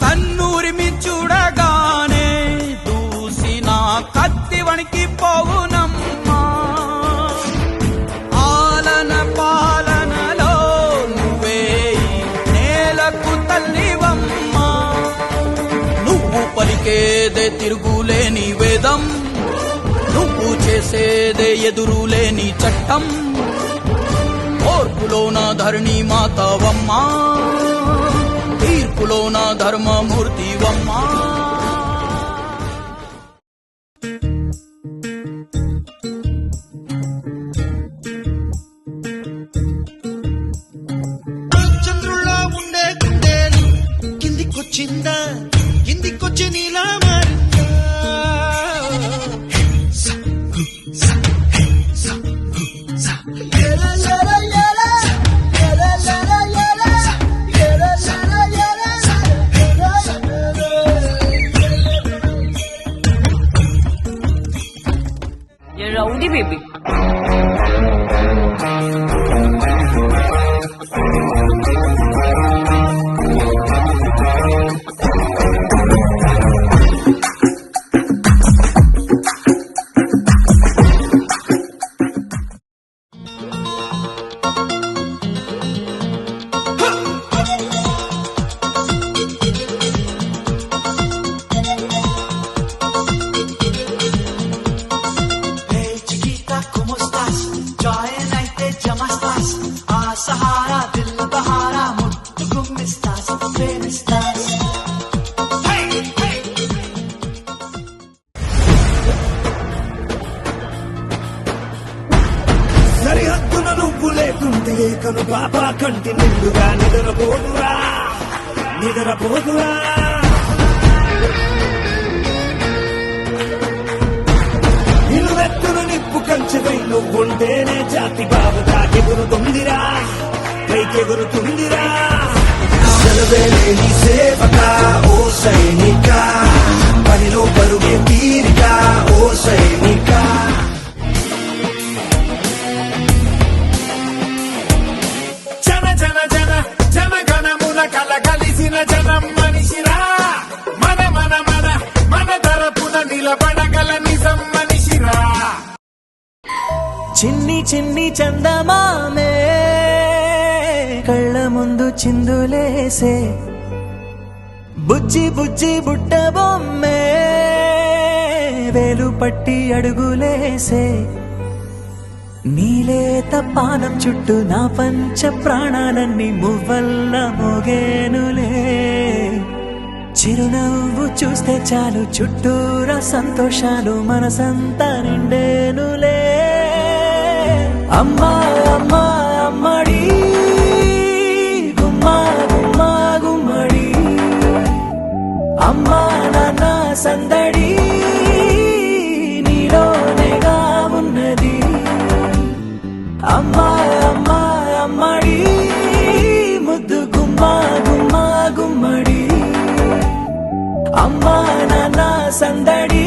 కన్నూరిమి చూడగానే దూసిన కత్తి వణికి పోవునమ్మా. ఆలన పాలనలో నువ్వే నేలకు తల్లివమ్మా. నువ్వు పలికేదే తిరుగులేని వేదం, నువ్వు చేసేదే ఎదురులేని చట్టం. ఓర్పులోన ధరణి మాతవమ్మా, తీర్పులోన ధర్మమూర్తివమ్మా. చంద్రుల్లో ఉండే గుండెలు కిందికొచ్చిందా, కిందికొచ్చి నీలా మారిందా. Rowdy baby. Sahara, dil bahara, muttu gummistas, premistas. Hey, hey. సరిహద్దున నువ్వు లేకుంటే కను పాప కంటి నిండుగా నిద్రపోదురా, నిద్రపోదురా. నిలువెత్తును నిప్పు కంచెపై నువ్వుంటేనే జాతి బాబుగా ఎగురుతుందిరా, పైకెగురుతుందిరా. సెలవేలేని సేవక ఓ సైనిక, పనిలో పరుగే తీరిక ఓ సైనిక. జన జన జన జనగణమున కలగలిసిన జనం మనిషిరా. మన మన మన మన తరపున నిలబడగల నిజం మనిషిరా. చిన్ని చిన్ని చందమామే కళ్ళ ముందు చిందులేసే, బుజ్జి బుజ్జి బుట్ట బొమ్మే వేలు పట్టి అడుగులేసే. నీలేత పానం చుట్టూ నా పంచ ప్రాణాలన్నీ మువ్వల్ల మోగేనులే. చిరునవ్వు చూస్తే చాలు చుట్టూరా సంతోషాలు మనసంతా నిండేనులే. అమ్మా అమ్మా అమ్మడి గుమ్మా గుమ్మా గుమ్మడి, అమ్మా నాన్న సందడి నీలోనేగా ఉన్నది. అమ్మా అమ్మా అమ్మడి ముద్దు గుమ్మా గుమ్మా గుమ్మడి, అమ్మా నాన్న సందడి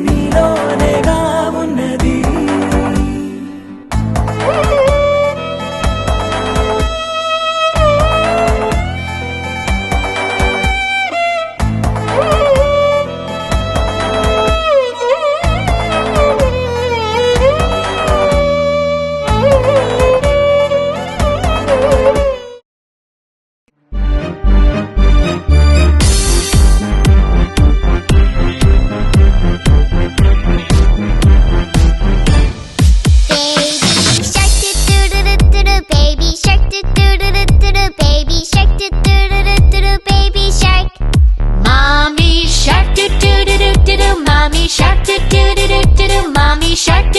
నీలోనేగా ఉన్నది. Mommy shark do do do do do do. Mommy shark do do do do do do. Mommy shark do